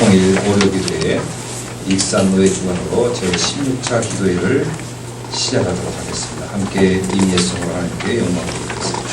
평일 월요기도에 익산로의 주관으로 제16차 기도회를 시작하도록 하겠습니다. 함께 임예성으로 하나님께 영광 드리겠습니다.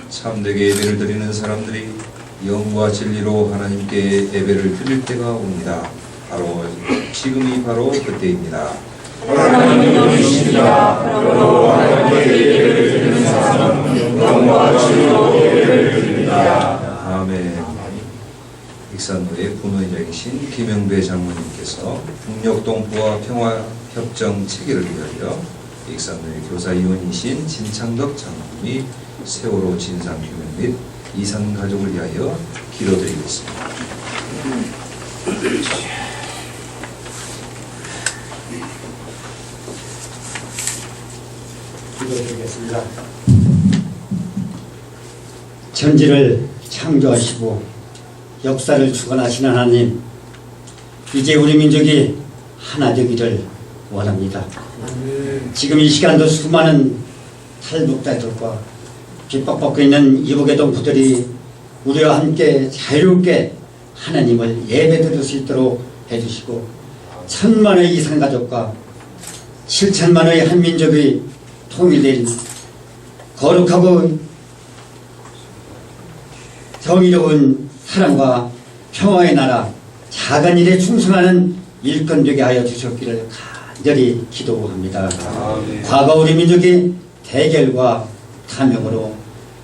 참되게 예배를 드리는 사람들이 영과 진리로 하나님께 예배를 드릴 때가 옵니다. 바로 지금이 바로 그때입니다. 하나님이십니다. 그러므로 하나님께 예배를 드리는 사람은 영과 진리로 예배를 드립니다. 아멘. 익산로의 부모님이신 김영배 장모님께서 북녘동포와 평화협정 체계를 위하여 익산로의 교사위원이신 진창덕 장모님이 세월호 진상규명 및 이산가족을 위하여 기도드리겠습니다. 기도드리겠습니다. 천지를 창조하시고 역사를 주관하시는 하나님, 이제 우리 민족이 하나 되기를 원합니다. 지금 이 시간도 수많은 탈북자들과 핍박받고 있는 이북의 동포들이 우리와 함께 자유롭게 하나님을 예배드릴 수 있도록 해주시고, 천만의 이산가족과 7천만의 한민족이 통일된 거룩하고 정의로운 사랑과 평화의 나라, 작은 일에 충성하는 일꾼 되게 하여 주셨기를 간절히 기도합니다. 과거 우리 민족이 대결과 탐욕으로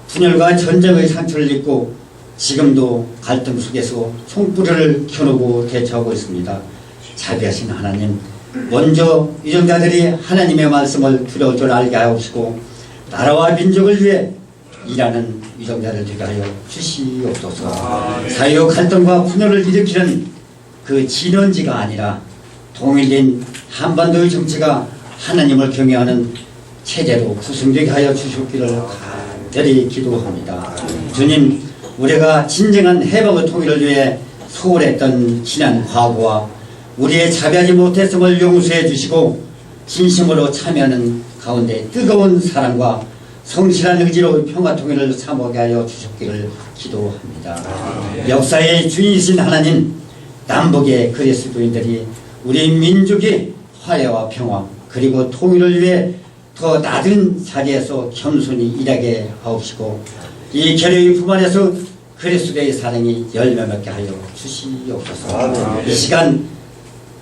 분열과 전쟁의 상처를 입고 지금도 갈등 속에서 총불을 켜놓고 대처하고 있습니다. 자비하신 하나님, 먼저 유정자들이 하나님의 말씀을 두려울 줄 알게 하옵시고 나라와 민족을 위해 일하는 유정자를 되게 하여 주시옵소서. 사회의 갈등과 분열을 일으키는 그 진원지가 아니라 통일된 한반도의 정치가 하나님을 경외하는 체제로 구성되게 하여 주셨기를 간절히 기도합니다. 주님, 우리가 진정한 해방의 통일을 위해 소홀했던 지난 과거와 우리의 자비하지 못했음을 용서해 주시고 진심으로 참여하는 가운데 뜨거운 사랑과 성실한 의지로 평화통일을 사모하게 하여 주셨기를 기도합니다. 역사의 주인이신 하나님, 남북의 그리스도인들이 우리 민족의 화해와 평화 그리고 통일을 위해 더 낮은 자리에서 겸손히 일하게 하옵시고 이 결의의 품 안에서 그리스도의 사랑이 열매맺게 하여 주시옵소서. 이 시간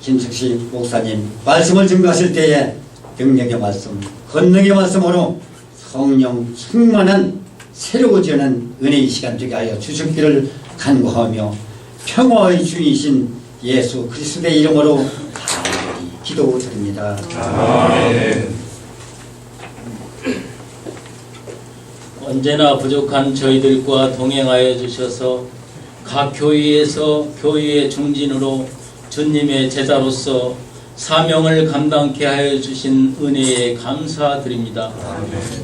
김숙식 목사님 말씀을 증거하실 때에 능력의 말씀, 권능의 말씀으로 성령 충만한 새로워지는 은혜의 시간 되게 하여 주셨기를 간구하며 평화의 주이신 예수 그리스도의 이름으로 간절히 기도드립니다. 아멘. 언제나 부족한 저희들과 동행하여 주셔서 각 교회에서 교회의 중진으로 주님의 제자로서 사명을 감당케 하여 주신 은혜에 감사드립니다.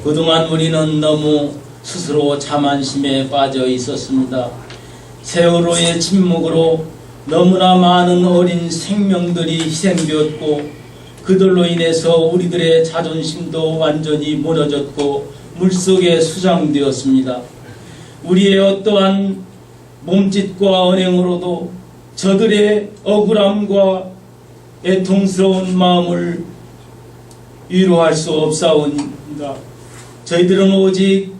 그동안 우리는 너무 스스로 자만심에 빠져 있었습니다. 세월호의 침묵으로 너무나 많은 어린 생명들이 희생되었고 그들로 인해서 우리들의 자존심도 완전히 무너졌고 물속에 수장되었습니다. 우리의 어떠한 몸짓과 언행으로도 저들의 억울함과 애통스러운 마음을 위로할 수 없사옵니다. 저희들은 오직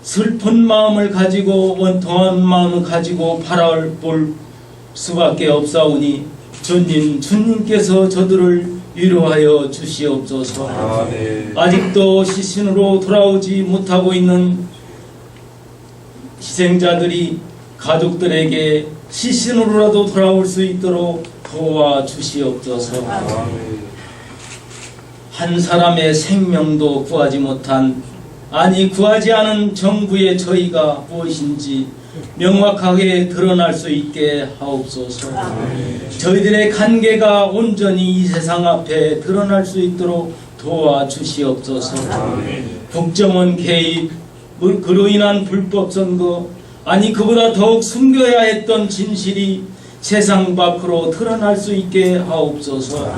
슬픈 마음을 가지고 원통한 마음을 가지고 바라볼 수밖에 없사오니 주님께서 저들을 위로하여 주시옵소서. 아직도 시신으로 돌아오지 못하고 있는 희생자들이 가족들에게 시신으로라도 돌아올 수 있도록 도와주시옵소서. 한 사람의 생명도 구하지 못한, 아니 구하지 않은 정부의 저희가 무엇인지 명확하게 드러날 수 있게 하옵소서. 저희들의 관계가 온전히 이 세상 앞에 드러날 수 있도록 도와주시옵소서. 국정원 개입, 그로 인한 불법 선거, 아니 그보다 더욱 숨겨야 했던 진실이 세상 밖으로 드러날 수 있게 하옵소서.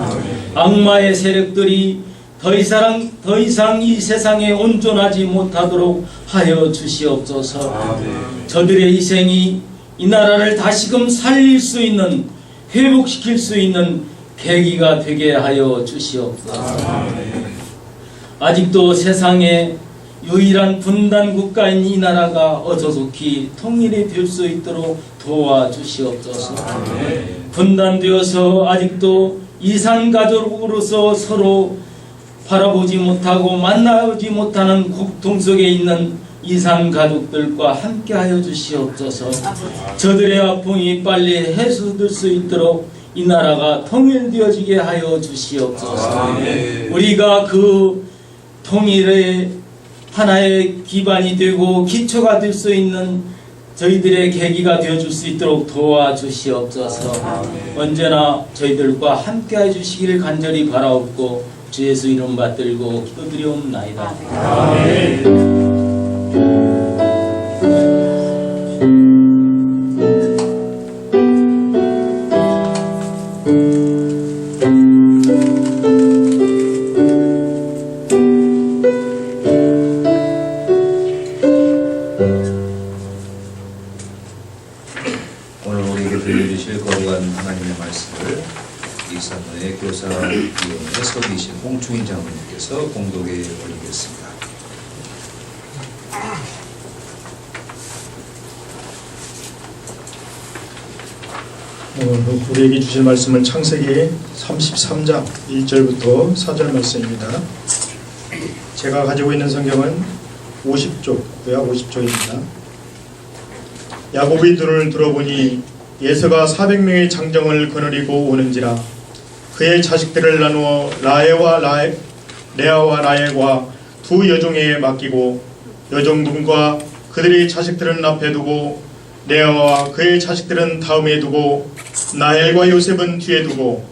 악마의 세력들이 더 이상 이 세상에 온전하지 못하도록 하여 주시옵소서. 저들의 희생이 이 나라를 다시금 살릴 수 있는, 회복시킬 수 있는 계기가 되게 하여 주시옵소서. 아직도 세상에 유일한 분단 국가인 이 나라가 어서속히 통일이 될 수 있도록 도와주시옵소서. 분단되어서 아직도 이산가족으로서 서로 바라보지 못하고 만나지 못하는 국통 속에 있는 이산가족들과 함께하여 주시옵소서. 저들의 아픔이 빨리 해소될 수 있도록 이 나라가 통일되어지게 하여 주시옵소서. 우리가 그 통일의 하나의 기반이 되고 기초가 될 수 있는 저희들의 계기가 되어줄 수 있도록 도와주시옵소서. 언제나 저희들과 함께해 주시기를 간절히 바라옵고 주 예수 이름 받들고 기도드리옵나이다. 아멘. 오늘 우리에게 들려주실 거룩한 하나님의 말씀을 익산로의 교사위원회 서기신 홍충인 장로님께서 공독에 올리겠습니다. 오늘 우리에게 주실 말씀은 창세기 33장 1절부터 4절 말씀입니다. 제가 가지고 있는 성경은 50쪽, 구약 50쪽입니다. 야곱의 눈을 들어보니 예서가 400명의 장정을 거느리고 오는지라. 그의 자식들을 나누어 레아와 라헬과 두 여종에게 맡기고 여종분과 그들의 자식들은 앞에 두고 레아와 그의 자식들은 다음에 두고 라헬과 요셉은 뒤에 두고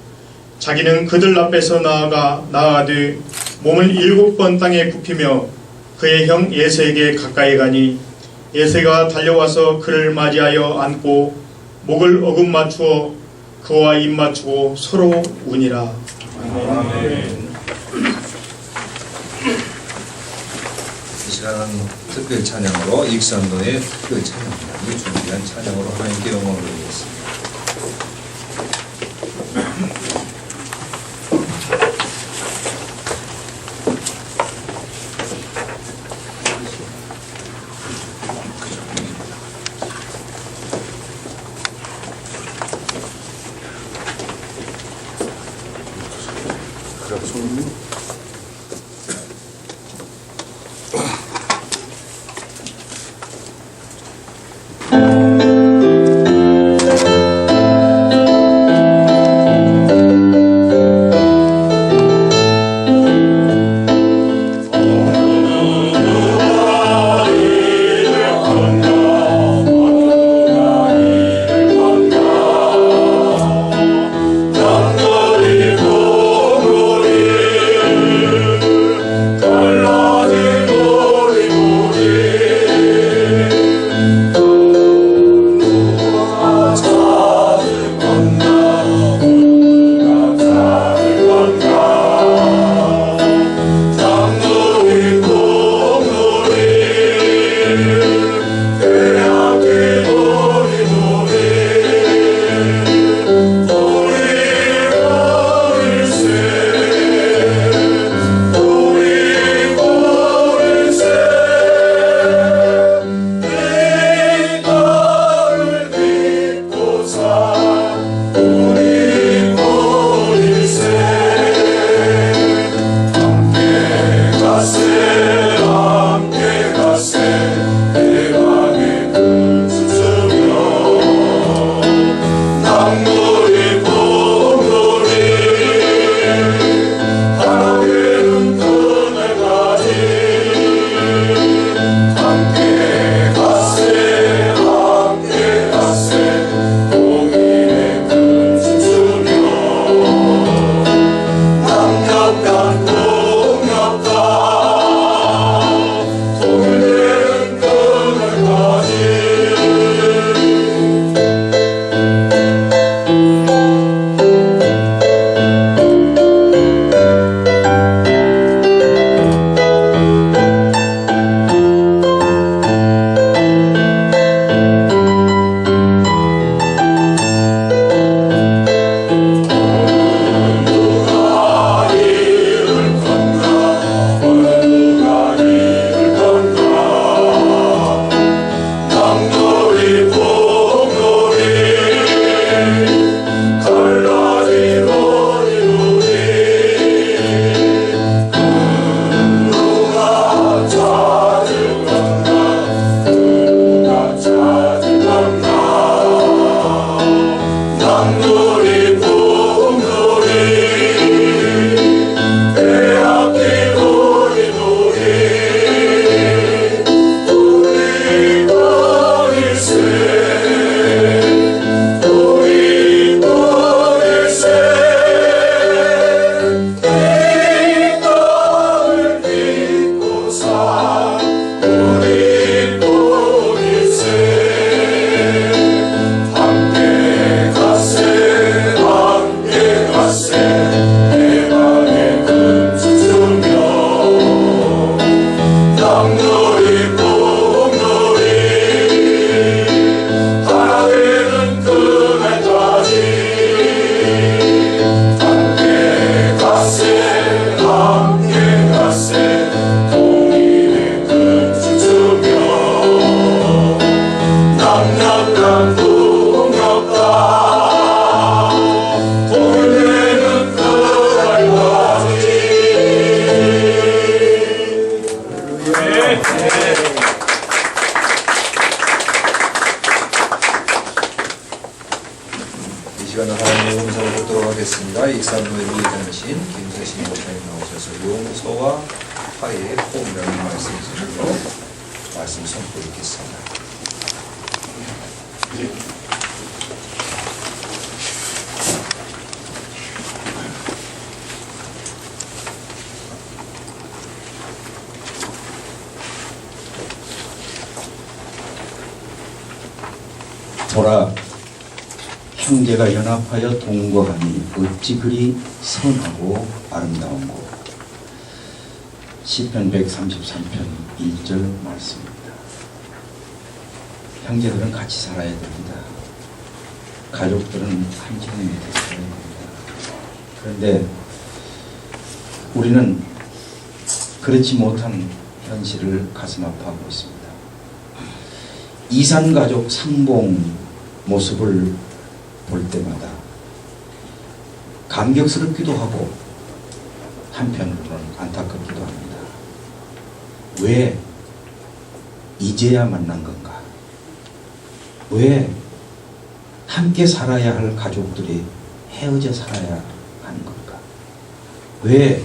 자기는 그들 앞에서 나아가되 몸을 7번 땅에 굽히며 그의 형 예서에게 가까이 가니 예서가 달려와서 그를 맞이하여 안고 목을 어금 맞추어 그와 입 맞추고 서로 우니라. 아멘. 이 시간은 특별 찬양으로 익산로의 특별 찬양단이 준비한 찬양으로 하나님께 영광을 드리겠습니다. 갓세 대방의 금수며 양누리 풍누리 하나 되는 그날까지 함께 갓세 함께 갓세 동일의 금수며 남녀간 풍력다 동일되는 그날까지. 이 시간에 하나님의 음성을 듣도록 하겠습니다. 익산로에 누이자신 김세신 목사님 나오셔서 용서와 화해의 호흡이라는 말씀으로 말씀 선포드리겠습니다. 보라, 형제가 연합하여 동거하니 어찌 그리 선하고 아름다운고. 시편 133편 1절 말씀입니다. 형제들은 같이 살아야 됩니다. 가족들은 한 지붕 밑에 살아야 됩니다. 그런데 우리는 그렇지 못한 현실을 가슴 아파하고 있습니다. 이산가족 상봉 모습을 볼 때마다 감격스럽기도 하고 한편으로는 안타깝기도 합니다. 왜 이제야 만난 건가? 왜 함께 살아야 할 가족들이 헤어져 살아야 하는 건가? 왜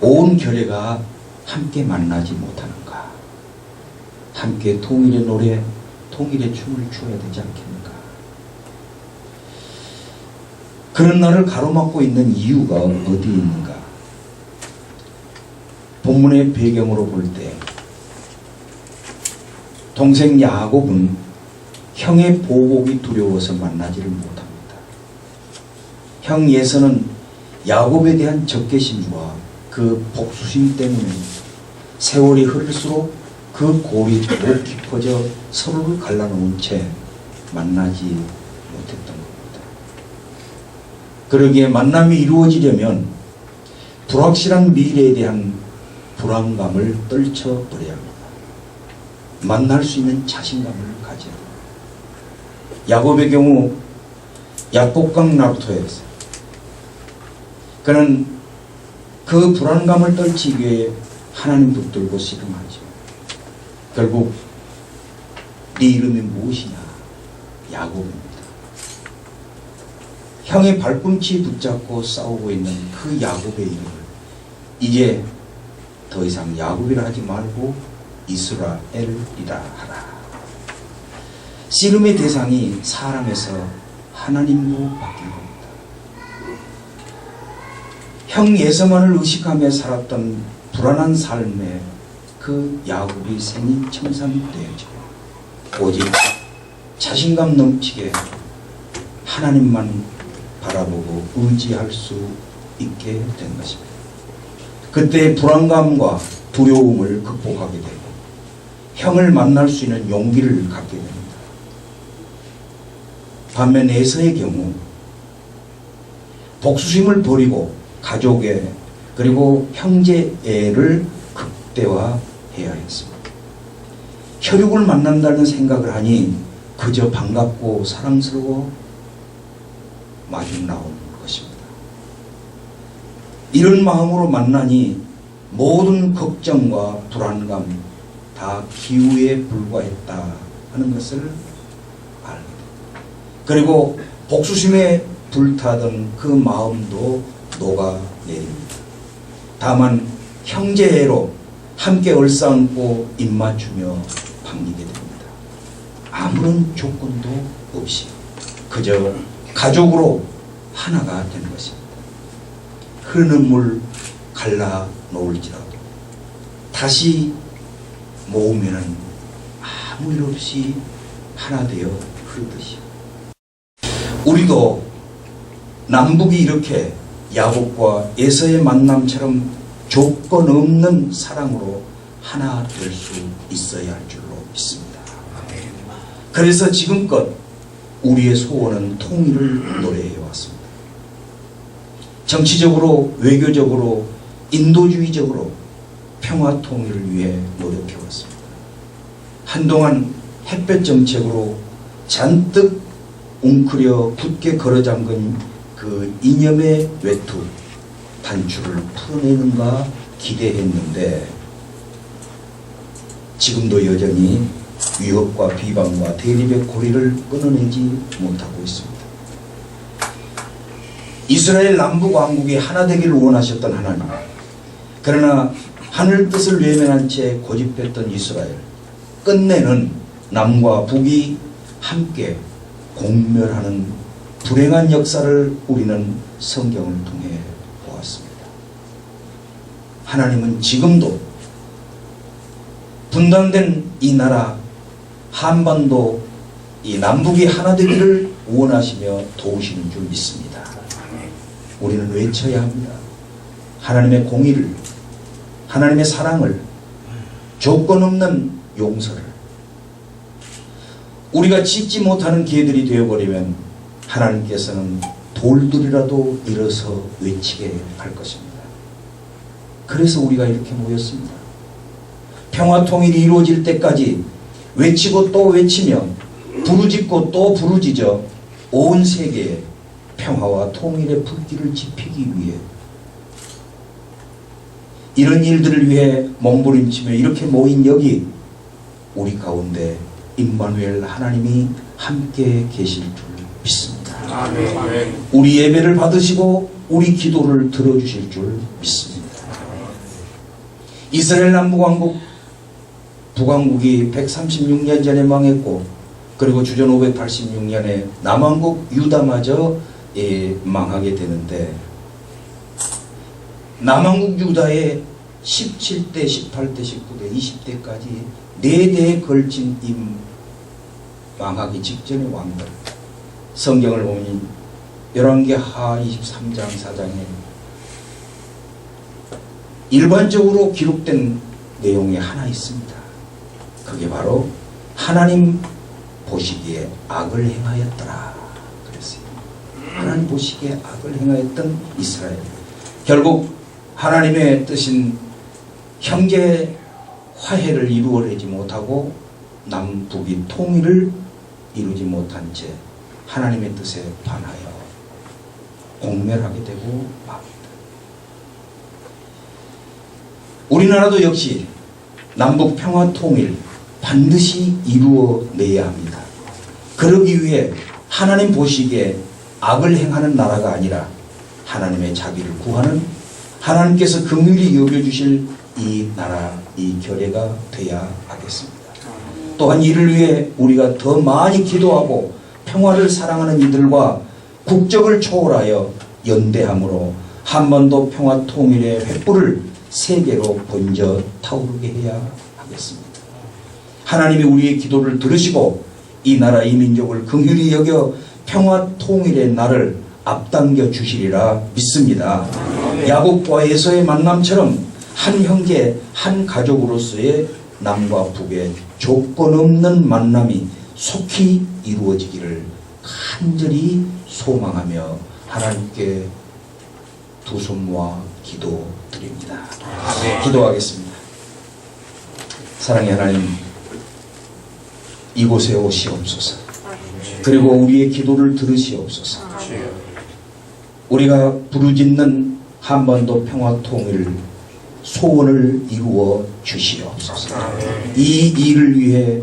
온 결례가 함께 만나지 못하는가? 함께 통일의 노래, 통일의 춤을 추어야 되지 않겠는가? 그런 날을 가로막고 있는 이유가 어디 있는가? 본문의 배경으로 볼 때 동생 야곱은 형의 보복이 두려워서 만나지를 못합니다. 형 예서는 야곱에 대한 적개심과 그 복수심 때문에 세월이 흐를수록 그 골이 더욱 깊어져 서로를 갈라놓은 채 만나지 못했던 겁니다. 그러기에 만남이 이루어지려면 불확실한 미래에 대한 불안감을 떨쳐버려야 합니다. 만날 수 있는 자신감을 가져야 합니다. 야곱의 경우 야복강 나루토에서 그는 그 불안감을 떨치기 위해 하나님 붙들고 씨름하죠. 결국 네 이름이 무엇이냐? 야곱입니다. 형의 발꿈치 붙잡고 싸우고 있는 그 야곱의 이름을 이제 더 이상 야곱이라 하지 말고 이스라엘이라 하라. 씨름의 대상이 사람에서 하나님으로 바뀐 겁니다. 형 예서만을 의식하며 살았던 불안한 삶에 그 야곱이 생긴 청산이 되어지고 오직 자신감 넘치게 하나님만 바라보고 의지할 수 있게 된 것입니다. 그때 불안감과 두려움을 극복하게 되고 형을 만날 수 있는 용기를 갖게 됩니다. 반면 에서의 경우 복수심을 버리고 가족의 그리고 형제애를 극대화해야 했습니다. 혈육을 만난다는 생각을 하니 그저 반갑고 사랑스러워 마주 나오는 것입니다. 이런 마음으로 만나니 모든 걱정과 불안감 다 기우에 불과했다 하는 것을 알게 됩니다. 그리고 복수심에 불타던 그 마음도 녹아내립니다. 다만 형제애로 함께 얼싸안고 입맞추며 반기게 됩니다. 아무런 조건도 없이 그저 가족으로 하나가 되는 것입니다. 흐르는 물 갈라 놓을지라도 다시 모으면은 아무 일 없이 하나 되어 흐르듯이 우리도 남북이 이렇게 야곱과 에서의 만남처럼 조건 없는 사랑으로 하나 될 수 있어야 할 줄로 믿습니다. 그래서 지금껏 우리의 소원은 통일을 노래해 왔습니다. 정치적으로, 외교적으로, 인도주의적으로 평화 통일을 위해 노력해 왔습니다. 한동안 햇볕 정책으로 잔뜩 웅크려 굳게 걸어잠근 그 이념의 외투 단추를 풀어내는가 기대했는데 지금도 여전히 위협과 비방과 대립의 고리를 끊어내지 못하고 있습니다. 이스라엘 남북왕국이 하나 되기를 원하셨던 하나님, 그러나 하늘 뜻을 외면한 채 고집했던 이스라엘, 끝내는 남과 북이 함께 공멸하는 불행한 역사를 우리는 성경을 통해 보았습니다. 하나님은 지금도 분단된 이 나라 한반도 이 남북이 하나 되기를 원하시며 도우시는 줄 믿습니다. 우리는 외쳐야 합니다. 하나님의 공의를, 하나님의 사랑을, 조건 없는 용서를. 우리가 짓지 못하는 개들이 되어버리면 하나님께서는 돌들이라도 일어서 외치게 할 것입니다. 그래서 우리가 이렇게 모였습니다. 평화 통일이 이루어질 때까지 외치고 또 외치며 부르짖고 또 부르짖어 온 세계에 평화와 통일의 불길을 지피기 위해 이런 일들을 위해 몸부림치며 이렇게 모인 여기 우리 가운데 임마누엘 하나님이 함께 계실 줄 믿습니다. 아멘. 우리 예배를 받으시고 우리 기도를 들어주실 줄 믿습니다. 이스라엘 남북왕국 북왕국이 136년 전에 망했고 그리고 주전 586년에 남왕국 유다마저 망하게 되는데 남왕국 유다의 17대, 18대, 19대, 20대까지 4대에 걸친 이 망하기 직전의 왕들, 성경을 보면 열왕기하 23장 4장에 일반적으로 기록된 내용이 하나 있습니다. 그게 바로 하나님 보시기에 악을 행하였더라 그랬어요. 하나님 보시기에 악을 행하였던 이스라엘, 결국 하나님의 뜻인 형제 화해를 이루어내지 못하고 남북이 통일을 이루지 못한 채 하나님의 뜻에 반하여 공멸하게 되고 맙니다. 우리나라도 역시 남북 평화 통일 반드시 이루어내야 합니다. 그러기 위해 하나님 보시기에 악을 행하는 나라가 아니라 하나님의 자비를 구하는, 하나님께서 긍휼히 여겨주실 이 나라, 이 교회가 되어야 하겠습니다. 또한 이를 위해 우리가 더 많이 기도하고 평화를 사랑하는 이들과 국적을 초월하여 연대함으로 한반도 평화 통일의 횃불을 세계로 번져 타오르게 해야 하겠습니다. 하나님이 우리의 기도를 들으시고 이 나라 이 민족을 긍휼히 여겨 평화 통일의 날을 앞당겨 주시리라 믿습니다. 야곱과 에서의 만남처럼 한 형제 한 가족으로서의 남과 북의 조건 없는 만남이 속히 이루어지기를 간절히 소망하며 하나님께 두 손 모아 기도드립니다. 기도하겠습니다. 사랑의 하나님, 이곳에 오시옵소서. 그리고 우리의 기도를 들으시옵소서. 우리가 부르짖는 한반도 평화 통일 소원을 이루어 주시옵소서. 이 일을 위해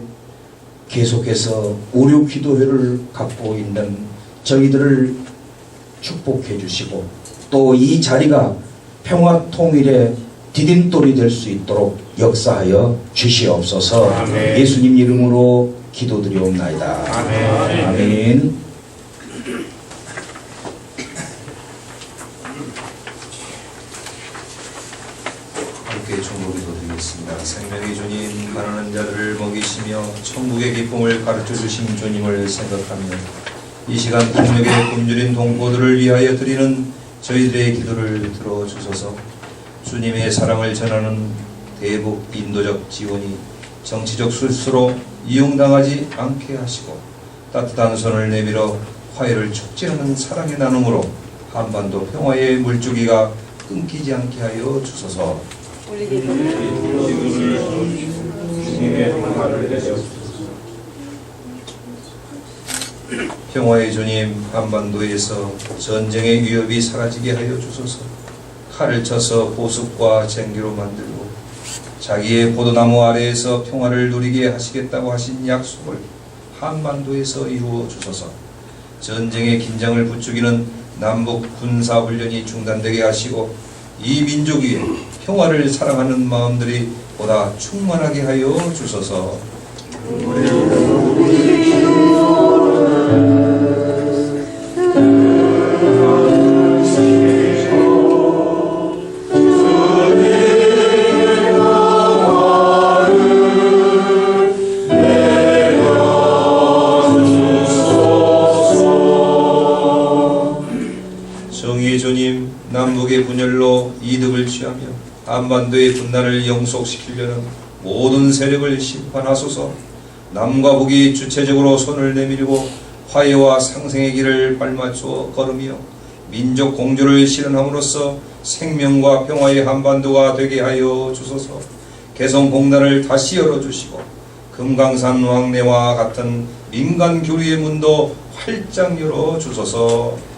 계속해서 오류 기도회를 갖고 있는 저희들을 축복해 주시고 또 이 자리가 평화 통일의 디딤돌이 될 수 있도록 역사하여 주시옵소서. 아멘. 예수님 이름으로 기도드리옵나이다. 아멘. 아멘. 함께 중보 기도드리겠습니다. 생명의 주님, 가난한 자들을 먹이시며 천국의 기쁨을 가르쳐 주신 주님을 생각하며 이 시간 폭력에 굶주린 동포들을 위하여 드리는 저희들의 기도를 들어주소서. 주님의 사랑을 전하는 대북 인도적 지원이 정치적 술수로 이용당하지 않게 하시고 따뜻한 손을 내밀어 화해를 촉진하는 사랑의 나눔으로 한반도 평화의 물줄기가 끊기지 않게 하여 주소서. 평화의 주님, 한반도에서 전쟁의 위협이 사라지게 하여 주소서. 칼을 쳐서 보습과 쟁기로 만들고 자기의 포도나무 아래에서 평화를 누리게 하시겠다고 하신 약속을 한반도에서 이루어 주소서. 전쟁의 긴장을 부추기는 남북 군사훈련이 중단되게 하시고 이 민족 위에 평화를 사랑하는 마음들이 보다 충만하게 하여 주소서. 정의의 주님, 남북의 분열로 이득을 취하며 한반도의 분단을 영속시키려는 모든 세력을 심판하소서. 남과 북이 주체적으로 손을 내밀고 화해와 상생의 길을 발맞추어 걸으며 민족 공조를 실현함으로써 생명과 평화의 한반도가 되게 하여 주소서. 개성공단을 다시 열어주시고 금강산 왕래와 같은 민간 교류의 문도 활짝 열어주소서.